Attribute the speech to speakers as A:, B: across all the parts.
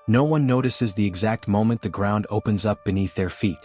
A: No one notices the exact moment the ground opens up beneath their feet.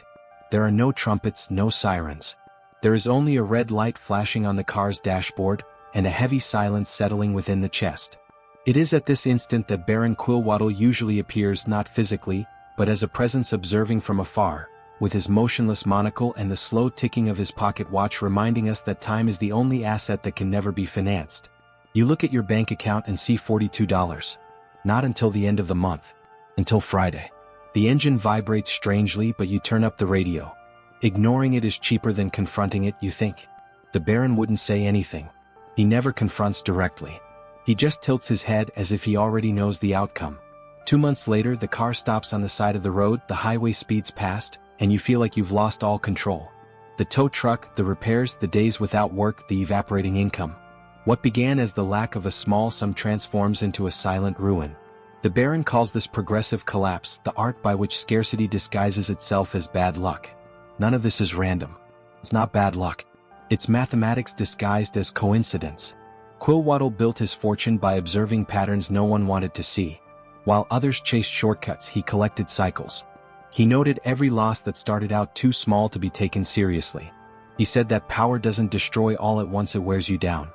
A: There are no trumpets, no sirens. There is only a red light flashing on the car's dashboard, and a heavy silence settling within the chest. It is at this instant that Baron Quillwaddle usually appears, not physically, but as a presence observing from afar, with his motionless monocle and the slow ticking of his pocket watch reminding us that time is the only asset that can never be financed. You look at your bank account and see $42. Not until the end of the month. Until Friday. The engine vibrates strangely, but you turn up the radio. Ignoring it is cheaper than confronting it, you think. The Baron wouldn't say anything. He never confronts directly. He just tilts his head as if he already knows the outcome. 2 months later, the car stops on the side of the road, the highway speeds past, and you feel like you've lost all control. The tow truck, the repairs, the days without work, the evaporating income. What began as the lack of a small sum transforms into a silent ruin. The Baron calls this progressive collapse, the art by which scarcity disguises itself as bad luck. None of this is random. It's not bad luck. It's mathematics disguised as coincidence. Quillwaddle built his fortune by observing patterns no one wanted to see. While others chased shortcuts, he collected cycles. He noted every loss that started out too small to be taken seriously. He said that power doesn't destroy all at once, it wears you down.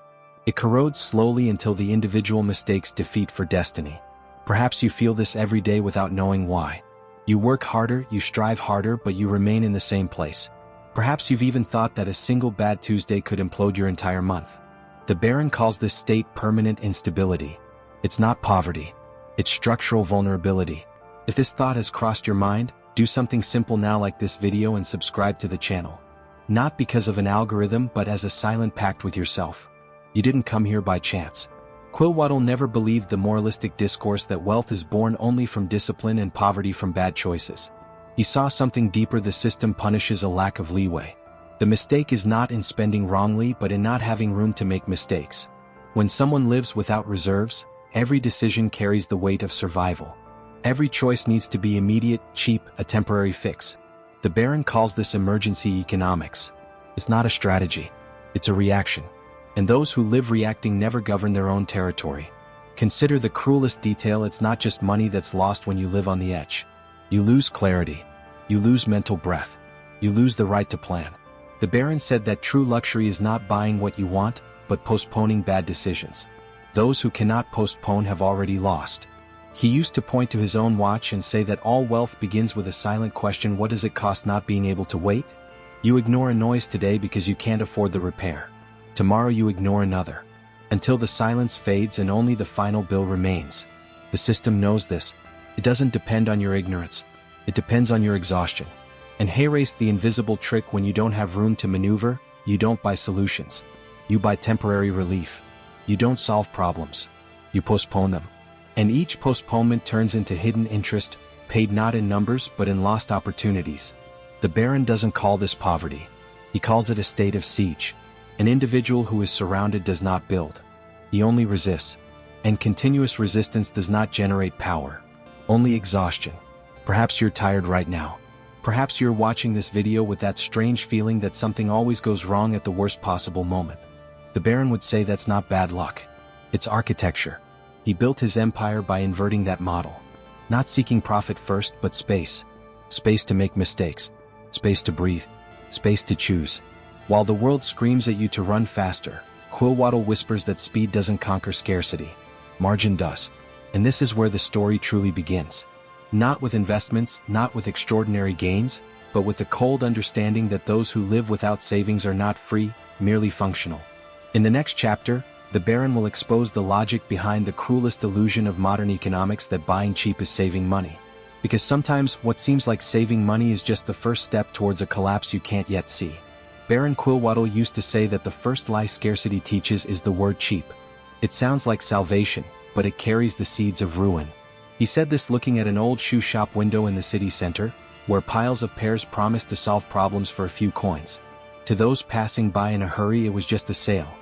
A: It corrodes slowly until the individual mistakes defeat for destiny. Perhaps you feel this every day without knowing why. You work harder, you strive harder, but you remain in the same place. Perhaps you've even thought that a single bad Tuesday could implode your entire month. The Baron calls this state permanent instability. It's not poverty. It's structural vulnerability. If this thought has crossed your mind, do something simple now, like this video and subscribe to the channel. Not because of an algorithm, but as a silent pact with yourself. You didn't come here by chance. Quillwaddle never believed the moralistic discourse that wealth is born only from discipline and poverty from bad choices. He saw something deeper. The system punishes a lack of leeway. The mistake is not in spending wrongly, but in not having room to make mistakes. When someone lives without reserves, every decision carries the weight of survival. Every choice needs to be immediate, cheap, a temporary fix. The Baron calls this emergency economics. It's not a strategy. It's a reaction. And those who live reacting never govern their own territory. Consider the cruelest detail: it's not just money that's lost when you live on the edge. You lose clarity. You lose mental breath. You lose the right to plan. The Baron said that true luxury is not buying what you want, but postponing bad decisions. Those who cannot postpone have already lost. He used to point to his own watch and say that all wealth begins with a silent question: what does it cost not being able to wait? You ignore a noise today because you can't afford the repair. Tomorrow you ignore another. Until the silence fades and only the final bill remains. The system knows this. It doesn't depend on your ignorance. It depends on your exhaustion. And erase the invisible trick: when you don't have room to maneuver, you don't buy solutions. You buy temporary relief. You don't solve problems. You postpone them. And each postponement turns into hidden interest, paid not in numbers but in lost opportunities. The Baron doesn't call this poverty. He calls it a state of siege. An individual who is surrounded does not build. He only resists. And continuous resistance does not generate power. Only exhaustion. Perhaps you're tired right now. Perhaps you're watching this video with that strange feeling that something always goes wrong at the worst possible moment. The Baron would say that's not bad luck. It's architecture. He built his empire by inverting that model. Not seeking profit first, but space. Space to make mistakes. Space to breathe. Space to choose. While the world screams at you to run faster, Quillwaddle whispers that speed doesn't conquer scarcity. Margin does. And this is where the story truly begins. Not with investments, not with extraordinary gains, but with the cold understanding that those who live without savings are not free, merely functional. In the next chapter, the Baron will expose the logic behind the cruelest illusion of modern economics, that buying cheap is saving money. Because sometimes what seems like saving money is just the first step towards a collapse you can't yet see. Baron Quillwaddle used to say that the first lie scarcity teaches is the word cheap. It sounds like salvation, but it carries the seeds of ruin. He said this looking at an old shoe shop window in the city center, where piles of pears promised to solve problems for a few coins. To those passing by in a hurry, it was just a sale.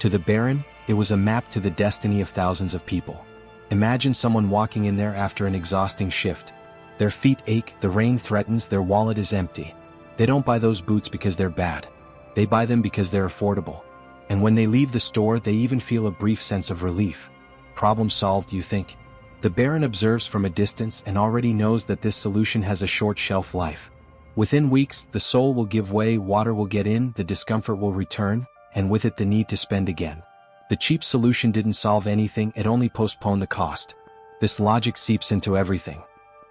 A: To the Baron, it was a map to the destiny of thousands of people. Imagine someone walking in there after an exhausting shift. Their feet ache, the rain threatens, their wallet is empty. They don't buy those boots because they're bad. They buy them because they're affordable. And when they leave the store, they even feel a brief sense of relief. Problem solved, you think? The Baron observes from a distance and already knows that this solution has a short shelf life. Within weeks, the soul will give way, water will get in, the discomfort will return, and with it the need to spend again. The cheap solution didn't solve anything, it only postponed the cost. This logic seeps into everything.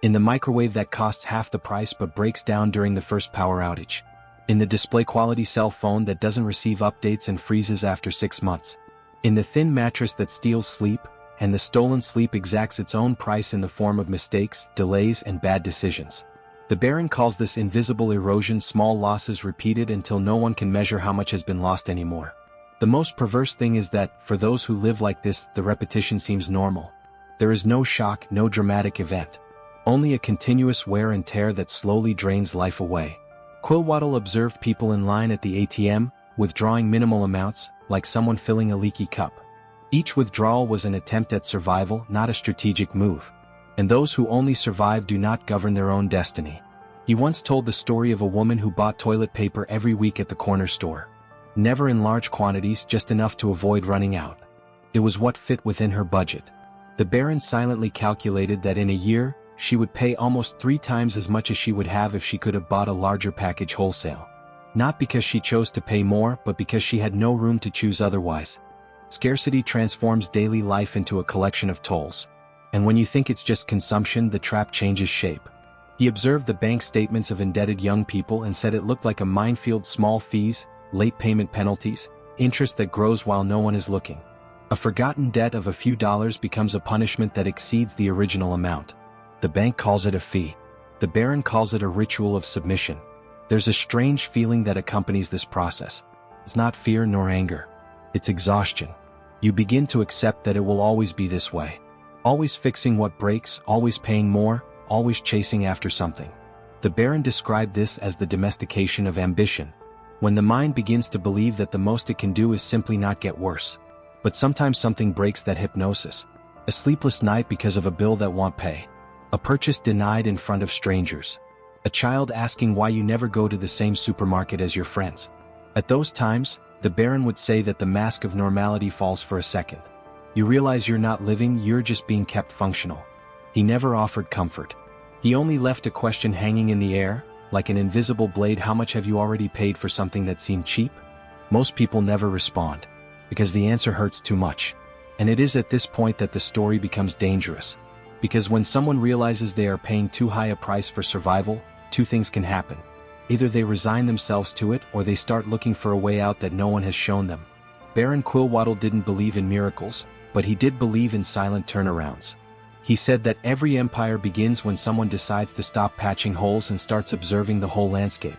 A: In the microwave that costs half the price but breaks down during the first power outage. In the display quality cell phone that doesn't receive updates and freezes after 6 months. In the thin mattress that steals sleep, and the stolen sleep exacts its own price in the form of mistakes, delays, and bad decisions. The Baron calls this invisible erosion, small losses repeated until no one can measure how much has been lost anymore. The most perverse thing is that, for those who live like this, the repetition seems normal. There is no shock, no dramatic event. Only a continuous wear and tear that slowly drains life away. Quillwaddle observed people in line at the ATM, withdrawing minimal amounts, like someone filling a leaky cup. Each withdrawal was an attempt at survival, not a strategic move. And those who only survive do not govern their own destiny. He once told the story of a woman who bought toilet paper every week at the corner store. Never in large quantities, just enough to avoid running out. It was what fit within her budget. The Baron silently calculated that in a year, she would pay almost 3 times as much as she would have if she could have bought a larger package wholesale. Not because she chose to pay more, but because she had no room to choose otherwise. Scarcity transforms daily life into a collection of tolls. And when you think it's just consumption, the trap changes shape. He observed the bank statements of indebted young people and said it looked like a minefield: small fees, late payment penalties, interest that grows while no one is looking. A forgotten debt of a few dollars becomes a punishment that exceeds the original amount. The bank calls it a fee. The Baron calls it a ritual of submission. There's a strange feeling that accompanies this process. It's not fear nor anger. It's exhaustion. You begin to accept that it will always be this way. Always fixing what breaks, always paying more, always chasing after something. The Baron described this as the domestication of ambition. When the mind begins to believe that the most it can do is simply not get worse. But sometimes something breaks that hypnosis. A sleepless night because of a bill that won't pay. A purchase denied in front of strangers. A child asking why you never go to the same supermarket as your friends. At those times, the Baron would say that the mask of normality falls for a second. You realize you're not living, you're just being kept functional. He never offered comfort. He only left a question hanging in the air, like an invisible blade: how much have you already paid for something that seemed cheap? Most people never respond, because the answer hurts too much. And it is at this point that the story becomes dangerous. Because when someone realizes they are paying too high a price for survival, 2 things can happen. Either they resign themselves to it, or they start looking for a way out that no one has shown them. Baron Quillwaddle didn't believe in miracles, but he did believe in silent turnarounds. He said that every empire begins when someone decides to stop patching holes and starts observing the whole landscape.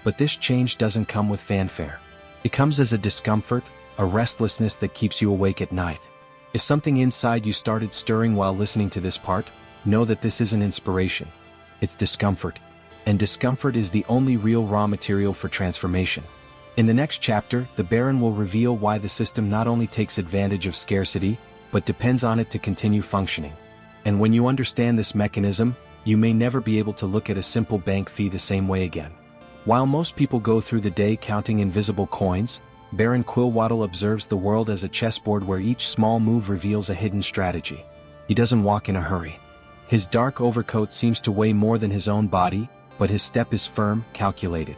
A: But this change doesn't come with fanfare. It comes as a discomfort, a restlessness that keeps you awake at night. If something inside you started stirring while listening to this part, know that this isn't inspiration. It's discomfort. And discomfort is the only real raw material for transformation. In the next chapter, the Baron will reveal why the system not only takes advantage of scarcity, but depends on it to continue functioning. And when you understand this mechanism, you may never be able to look at a simple bank fee the same way again. While most people go through the day counting invisible coins, Baron Quillwaddle observes the world as a chessboard where each small move reveals a hidden strategy. He doesn't walk in a hurry. His dark overcoat seems to weigh more than his own body, but his step is firm, calculated.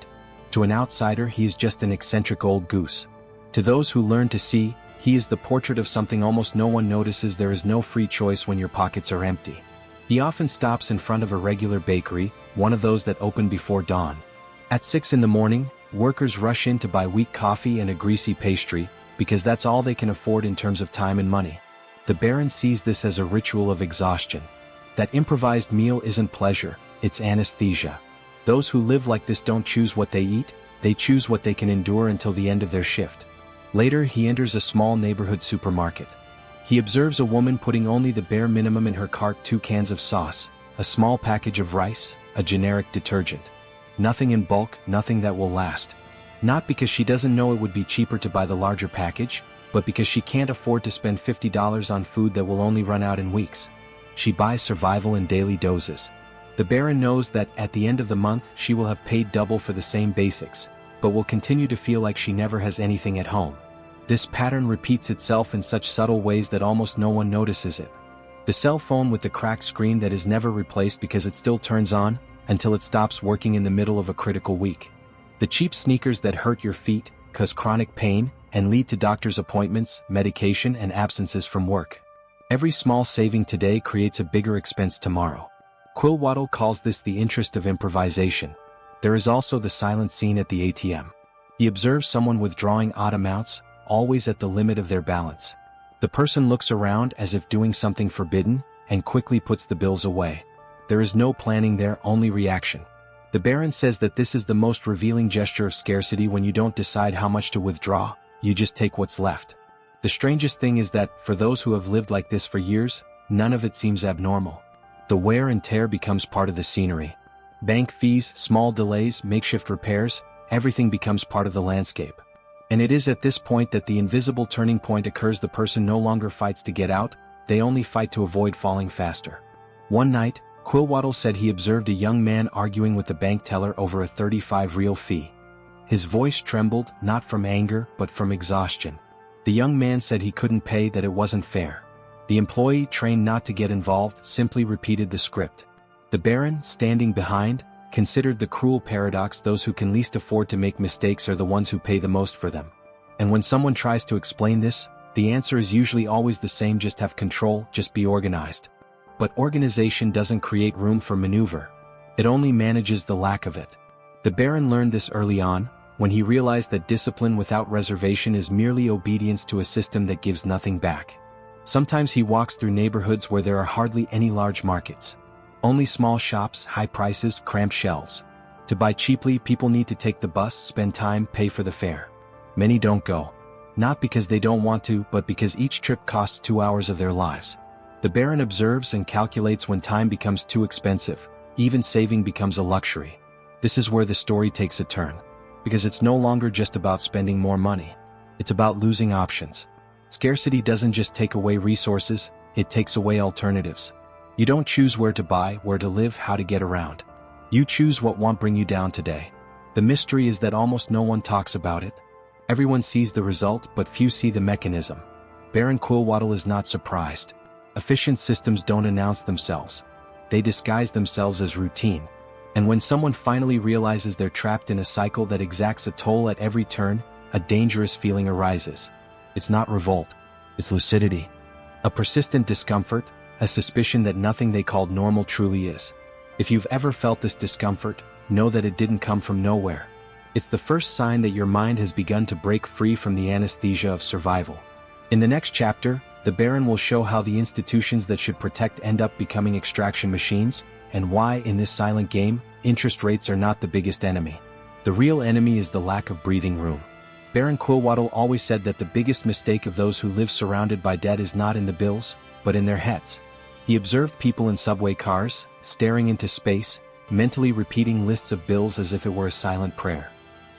A: To an outsider, he is just an eccentric old goose. To those who learn to see, he is the portrait of something almost no one notices. There is no free choice when your pockets are empty. He often stops in front of a regular bakery, one of those that open before dawn. At 6 in the morning, workers rush in to buy weak coffee and a greasy pastry, because that's all they can afford in terms of time and money. The Baron sees this as a ritual of exhaustion. That improvised meal isn't pleasure, it's anesthesia. Those who live like this don't choose what they eat, they choose what they can endure until the end of their shift. Later, he enters a small neighborhood supermarket. He observes a woman putting only the bare minimum in her cart: 2 cans of sauce, a small package of rice, a generic detergent. Nothing in bulk, nothing that will last. Not because she doesn't know it would be cheaper to buy the larger package, but because she can't afford to spend $50 on food that will only run out in weeks. She buys survival in daily doses. The Baron knows that, at the end of the month, she will have paid double for the same basics, but will continue to feel like she never has anything at home. This pattern repeats itself in such subtle ways that almost no one notices it. The cell phone with the cracked screen that is never replaced because it still turns on, until it stops working in the middle of a critical week. The cheap sneakers that hurt your feet, cause chronic pain, and lead to doctor's appointments, medication, and absences from work. Every small saving today creates a bigger expense tomorrow. Quillwaddle calls this the interest of improvisation. There is also the silent scene at the ATM. He observes someone withdrawing odd amounts, always at the limit of their balance. The person looks around as if doing something forbidden, and quickly puts the bills away. There is no planning there, only reaction. The Baron says that this is the most revealing gesture of scarcity. When you don't decide how much to withdraw, you just take what's left. The strangest thing is that, for those who have lived like this for years, none of it seems abnormal. The wear and tear becomes part of the scenery. Bank fees, small delays, makeshift repairs, everything becomes part of the landscape. And it is at this point that the invisible turning point occurs. The person no longer fights to get out, they only fight to avoid falling faster. One night, Quillwaddle said he observed a young man arguing with the bank teller over a 35 real fee. His voice trembled, not from anger, but from exhaustion. The young man said he couldn't pay, that it wasn't fair. The employee, trained not to get involved, simply repeated the script. The Baron, standing behind, considered the cruel paradox: those who can least afford to make mistakes are the ones who pay the most for them. And when someone tries to explain this, the answer is usually always the same: just have control, just be organized. But organization doesn't create room for maneuver. It only manages the lack of it. The Baron learned this early on, when he realized that discipline without reservation is merely obedience to a system that gives nothing back. Sometimes he walks through neighborhoods where there are hardly any large markets. Only small shops, high prices, cramped shelves. To buy cheaply, people need to take the bus, spend time, pay for the fare. Many don't go. Not because they don't want to, but because each trip costs 2 hours of their lives. The Baron observes and calculates: when time becomes too expensive, even saving becomes a luxury. This is where the story takes a turn. Because it's no longer just about spending more money. It's about losing options. Scarcity doesn't just take away resources, it takes away alternatives. You don't choose where to buy, where to live, how to get around. You choose what won't bring you down today. The mystery is that almost no one talks about it. Everyone sees the result, but few see the mechanism. Baron Quillwaddle is not surprised. Efficient systems don't announce themselves. They disguise themselves as routine. And when someone finally realizes they're trapped in a cycle that exacts a toll at every turn, a dangerous feeling arises. It's not revolt. It's lucidity. A persistent discomfort, a suspicion that nothing they called normal truly is. If you've ever felt this discomfort, know that it didn't come from nowhere. It's the first sign that your mind has begun to break free from the anesthesia of survival. In the next chapter, the Baron will show how the institutions that should protect end up becoming extraction machines, and why, in this silent game, interest rates are not the biggest enemy. The real enemy is the lack of breathing room. Baron Quillwaddle always said that the biggest mistake of those who live surrounded by debt is not in the bills, but in their heads. He observed people in subway cars, staring into space, mentally repeating lists of bills as if it were a silent prayer.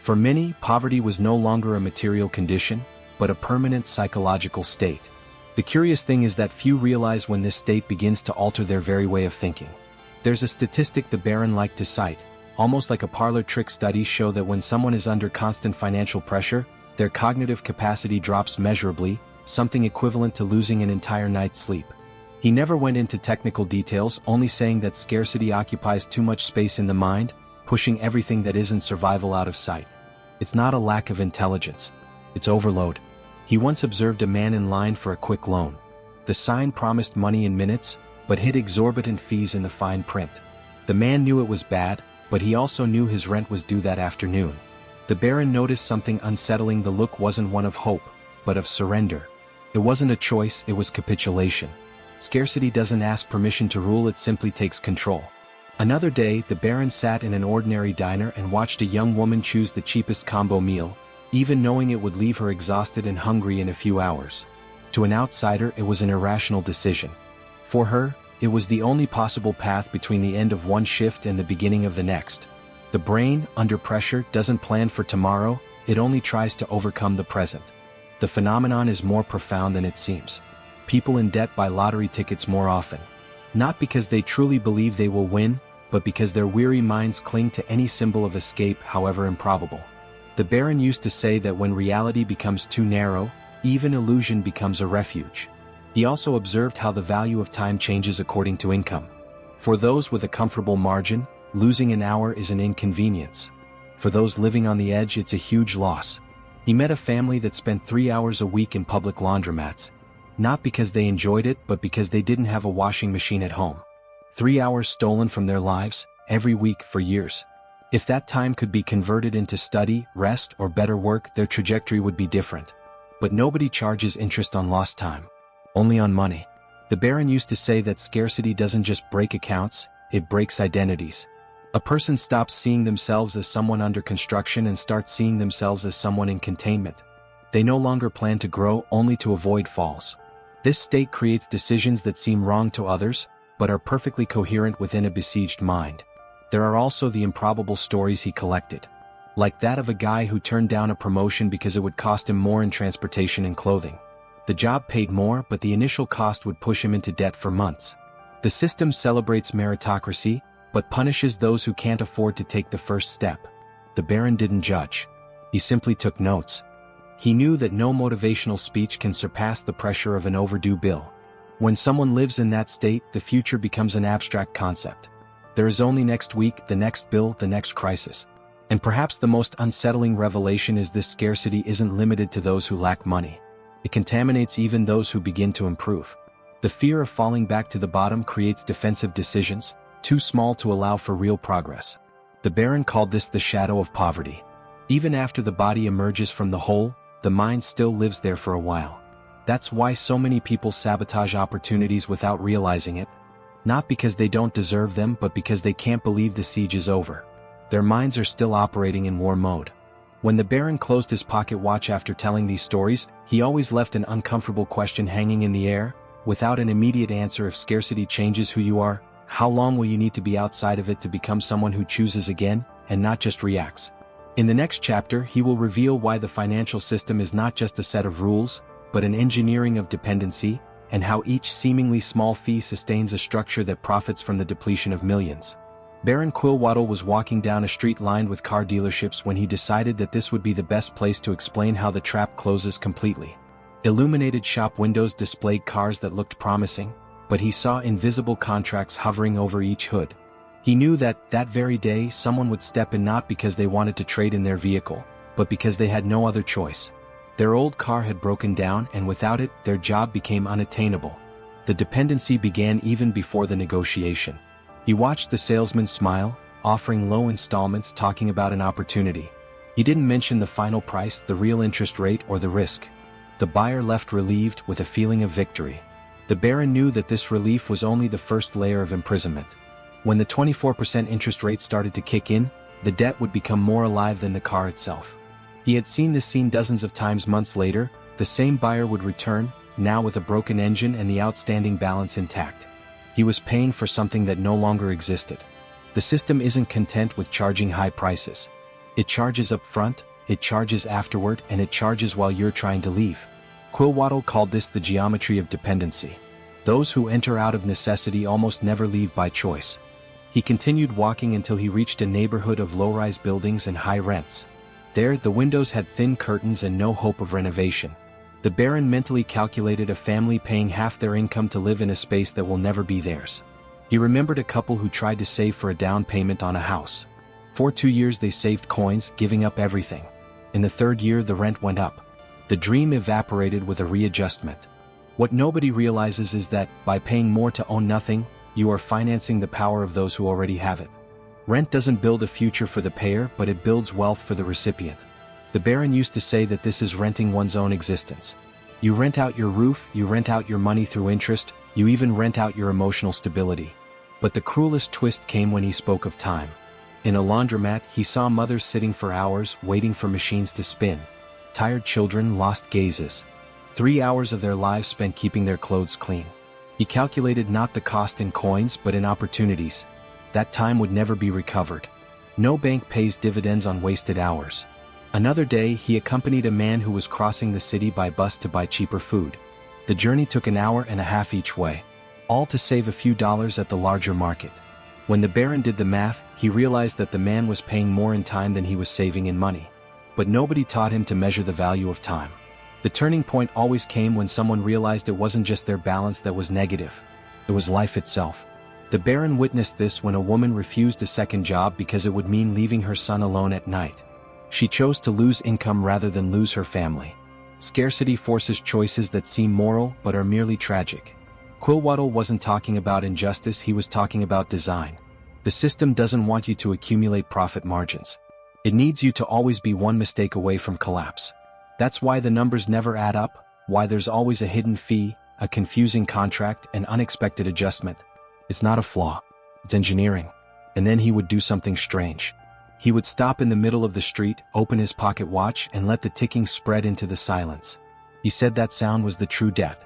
A: For many, poverty was no longer a material condition, but a permanent psychological state. The curious thing is that few realize when this state begins to alter their very way of thinking. There's a statistic the Baron liked to cite, almost like a parlor trick. Studies show that when someone is under constant financial pressure, their cognitive capacity drops measurably, something equivalent to losing an entire night's sleep. He never went into technical details, only saying that scarcity occupies too much space in the mind, pushing everything that isn't survival out of sight. It's not a lack of intelligence. It's overload. He once observed a man in line for a quick loan. The sign promised money in minutes, but hid exorbitant fees in the fine print. The man knew it was bad, but he also knew his rent was due that afternoon. The Baron noticed something unsettling. The look wasn't one of hope, but of surrender. It wasn't a choice, it was capitulation. Scarcity doesn't ask permission to rule, it simply takes control. Another day, the Baron sat in an ordinary diner and watched a young woman choose the cheapest combo meal, even knowing it would leave her exhausted and hungry in a few hours. To an outsider, it was an irrational decision. For her, it was the only possible path between the end of one shift and the beginning of the next. The brain, under pressure, doesn't plan for tomorrow, it only tries to overcome the present. The phenomenon is more profound than it seems. People in debt buy lottery tickets more often. Not because they truly believe they will win, but because their weary minds cling to any symbol of escape, however improbable. The Baron used to say that when reality becomes too narrow, even illusion becomes a refuge. He also observed how the value of time changes according to income. For those with a comfortable margin, losing an hour is an inconvenience. For those living on the edge, it's a huge loss. He met a family that spent 3 hours a week in public laundromats. Not because they enjoyed it, but because they didn't have a washing machine at home. 3 hours stolen from their lives, every week for years. If that time could be converted into study, rest, or better work, their trajectory would be different. But nobody charges interest on lost time. Only on money. The Baron used to say that scarcity doesn't just break accounts, it breaks identities. A person stops seeing themselves as someone under construction and starts seeing themselves as someone in containment. They no longer plan to grow, only to avoid falls. This state creates decisions that seem wrong to others, but are perfectly coherent within a besieged mind. There are also the improbable stories he collected. Like that of a guy who turned down a promotion because it would cost him more in transportation and clothing. The job paid more, but the initial cost would push him into debt for months. The system celebrates meritocracy, but punishes those who can't afford to take the first step. The Baron didn't judge. He simply took notes. He knew that no motivational speech can surpass the pressure of an overdue bill. When someone lives in that state, the future becomes an abstract concept. There is only next week, the next bill, the next crisis. And perhaps the most unsettling revelation is this: scarcity isn't limited to those who lack money. It contaminates even those who begin to improve. The fear of falling back to the bottom creates defensive decisions, too small to allow for real progress. The Baron called this the shadow of poverty. Even after the body emerges from the hole, the mind still lives there for a while. That's why so many people sabotage opportunities without realizing it. Not because they don't deserve them, but because they can't believe the siege is over. Their minds are still operating in war mode. When the Baron closed his pocket watch after telling these stories, he always left an uncomfortable question hanging in the air, without an immediate answer. If scarcity changes who you are, how long will you need to be outside of it to become someone who chooses again, and not just reacts? In the next chapter, he will reveal why the financial system is not just a set of rules, but an engineering of dependency, and how each seemingly small fee sustains a structure that profits from the depletion of millions. Baron Quillwaddle was walking down a street lined with car dealerships when he decided that this would be the best place to explain how the trap closes completely. Illuminated shop windows displayed cars that looked promising, but he saw invisible contracts hovering over each hood. He knew that very day someone would step in, not because they wanted to trade in their vehicle, but because they had no other choice. Their old car had broken down, and without it, their job became unattainable. The dependency began even before the negotiation. He watched the salesman smile, offering low installments, talking about an opportunity. He didn't mention the final price, the real interest rate, or the risk. The buyer left relieved, with a feeling of victory. The Baron knew that this relief was only the first layer of imprisonment. When the 24% interest rate started to kick in, the debt would become more alive than the car itself. He had seen this scene dozens of times. Months later, the same buyer would return, now with a broken engine and the outstanding balance intact. He was paying for something that no longer existed. The system isn't content with charging high prices. It charges up front, it charges afterward, and it charges while you're trying to leave. Quillwaddle called this the geometry of dependency. Those who enter out of necessity almost never leave by choice. He continued walking until he reached a neighborhood of low-rise buildings and high rents. There, the windows had thin curtains and no hope of renovation. The Baron mentally calculated a family paying half their income to live in a space that will never be theirs. He remembered a couple who tried to save for a down payment on a house. For 2 years they saved coins, giving up everything. In the third year the rent went up. The dream evaporated with a readjustment. What nobody realizes is that, by paying more to own nothing, you are financing the power of those who already have it. Rent doesn't build a future for the payer, but it builds wealth for the recipient. The Baron used to say that this is renting one's own existence. You rent out your roof, you rent out your money through interest, you even rent out your emotional stability. But the cruelest twist came when he spoke of time. In a laundromat, he saw mothers sitting for hours, waiting for machines to spin. Tired children, lost gazes. 3 hours of their lives spent keeping their clothes clean. He calculated not the cost in coins, but in opportunities. That time would never be recovered. No bank pays dividends on wasted hours. Another day, he accompanied a man who was crossing the city by bus to buy cheaper food. The journey took an hour and a half each way, all to save a few dollars at the larger market. When the Baron did the math, he realized that the man was paying more in time than he was saving in money. But nobody taught him to measure the value of time. The turning point always came when someone realized it wasn't just their balance that was negative. It was life itself. The Baron witnessed this when a woman refused a second job because it would mean leaving her son alone at night. She chose to lose income rather than lose her family. Scarcity forces choices that seem moral but are merely tragic. Quillwaddle wasn't talking about injustice, he was talking about design. The system doesn't want you to accumulate profit margins. It needs you to always be one mistake away from collapse. That's why the numbers never add up, why there's always a hidden fee, a confusing contract, an unexpected adjustment. It's not a flaw. It's engineering. And then he would do something strange. He would stop in the middle of the street, open his pocket watch, and let the ticking spread into the silence. He said that sound was the true debt.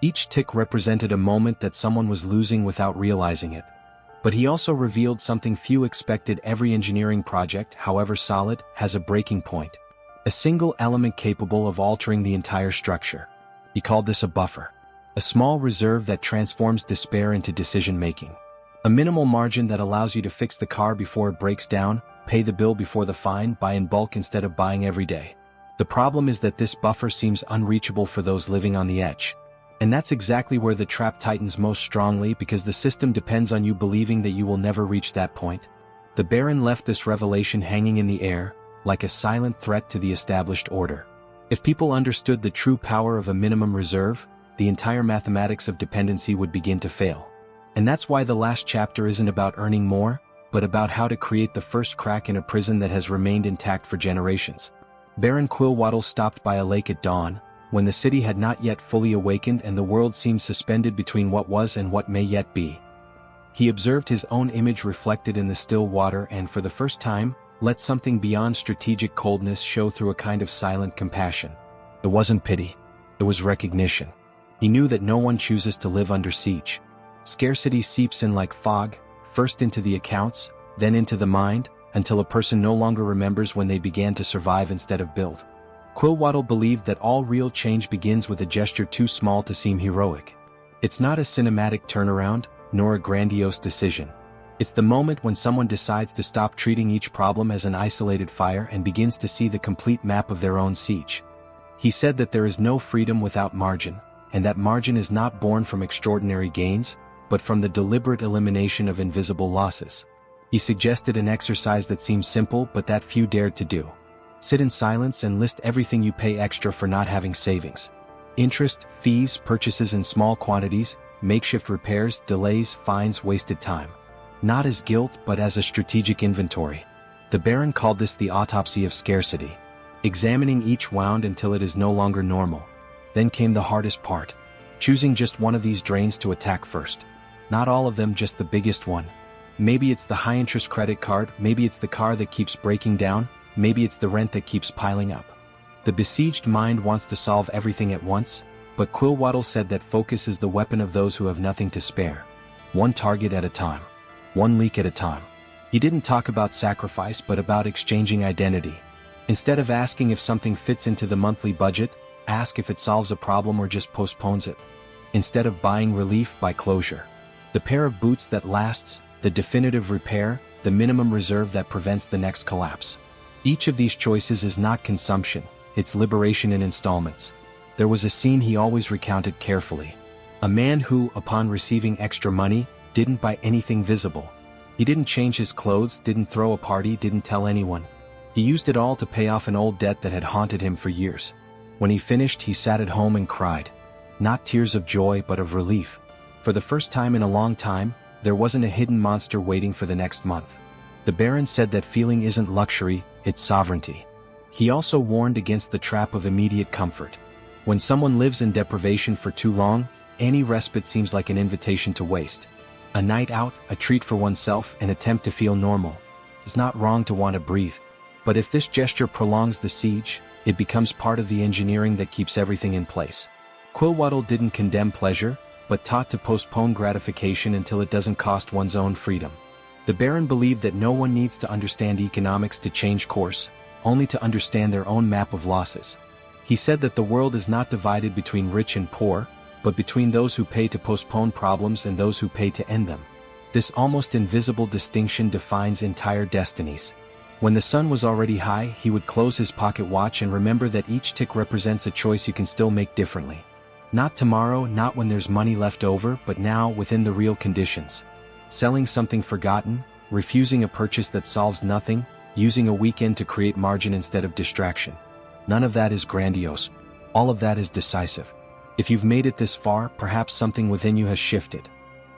A: Each tick represented a moment that someone was losing without realizing it. But he also revealed something few expected: every engineering project, however solid, has a breaking point. A single element capable of altering the entire structure. He called this a buffer. A small reserve that transforms despair into decision-making. A minimal margin that allows you to fix the car before it breaks down, pay the bill before the fine, buy in bulk instead of buying every day. The problem is that this buffer seems unreachable for those living on the edge. And that's exactly where the trap tightens most strongly, because the system depends on you believing that you will never reach that point. The Baron left this revelation hanging in the air, like a silent threat to the established order. If people understood the true power of a minimum reserve, the entire mathematics of dependency would begin to fail. And that's why the last chapter isn't about earning more, but about how to create the first crack in a prison that has remained intact for generations. Baron Quillwaddle stopped by a lake at dawn, when the city had not yet fully awakened and the world seemed suspended between what was and what may yet be. He observed his own image reflected in the still water and, for the first time, let something beyond strategic coldness show through a kind of silent compassion. It wasn't pity. It was recognition. He knew that no one chooses to live under siege. Scarcity seeps in like fog, first into the accounts, then into the mind, until a person no longer remembers when they began to survive instead of build. Quillwaddle believed that all real change begins with a gesture too small to seem heroic. It's not a cinematic turnaround, nor a grandiose decision. It's the moment when someone decides to stop treating each problem as an isolated fire and begins to see the complete map of their own siege. He said that there is no freedom without margin, and that margin is not born from extraordinary gains, but from the deliberate elimination of invisible losses. He suggested an exercise that seemed simple but that few dared to do. Sit in silence and list everything you pay extra for not having savings. Interest, fees, purchases in small quantities, makeshift repairs, delays, fines, wasted time. Not as guilt but as a strategic inventory. The Baron called this the autopsy of scarcity. Examining each wound until it is no longer normal. Then came the hardest part. Choosing just one of these drains to attack first. Not all of them, just the biggest one. Maybe it's the high-interest credit card, maybe it's the car that keeps breaking down, maybe it's the rent that keeps piling up. The besieged mind wants to solve everything at once, but Quillwaddle said that focus is the weapon of those who have nothing to spare. One target at a time. One leak at a time. He didn't talk about sacrifice but about exchanging identity. Instead of asking if something fits into the monthly budget, ask if it solves a problem or just postpones it. Instead of buying relief, buy closure. The pair of boots that lasts, the definitive repair, the minimum reserve that prevents the next collapse. Each of these choices is not consumption, it's liberation in installments. There was a scene he always recounted carefully. A man who, upon receiving extra money, didn't buy anything visible. He didn't change his clothes, didn't throw a party, didn't tell anyone. He used it all to pay off an old debt that had haunted him for years. When he finished, he sat at home and cried. Not tears of joy but of relief. For the first time in a long time, there wasn't a hidden monster waiting for the next month. The Baron said that feeling isn't luxury, it's sovereignty. He also warned against the trap of immediate comfort. When someone lives in deprivation for too long, any respite seems like an invitation to waste. A night out, a treat for oneself, an attempt to feel normal. It's not wrong to want to breathe. But if this gesture prolongs the siege, it becomes part of the engineering that keeps everything in place. Quillwaddle didn't condemn pleasure, but taught to postpone gratification until it doesn't cost one's own freedom. The Baron believed that no one needs to understand economics to change course, only to understand their own map of losses. He said that the world is not divided between rich and poor, but between those who pay to postpone problems and those who pay to end them. This almost invisible distinction defines entire destinies. When the sun was already high, he would close his pocket watch and remember that each tick represents a choice you can still make differently. Not tomorrow, not when there's money left over, but now, within the real conditions. Selling something forgotten, refusing a purchase that solves nothing, using a weekend to create margin instead of distraction. None of that is grandiose. All of that is decisive. If you've made it this far, perhaps something within you has shifted.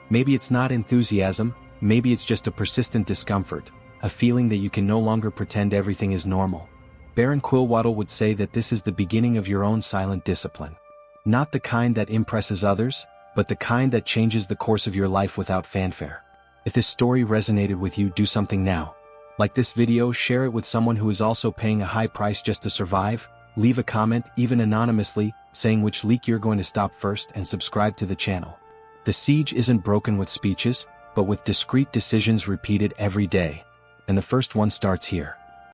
A: Maybe it's not enthusiasm, maybe it's just a persistent discomfort, a feeling that you can no longer pretend everything is normal. Baron Quillwaddle would say that this is the beginning of your own silent discipline. Not the kind that impresses others, but the kind that changes the course of your life without fanfare. If this story resonated with you, do something now. Like this video, share it with someone who is also paying a high price just to survive, leave a comment, even anonymously, saying which leak you're going to stop first, and subscribe to the channel. The siege isn't broken with speeches, but with discrete decisions repeated every day. And the first one starts here.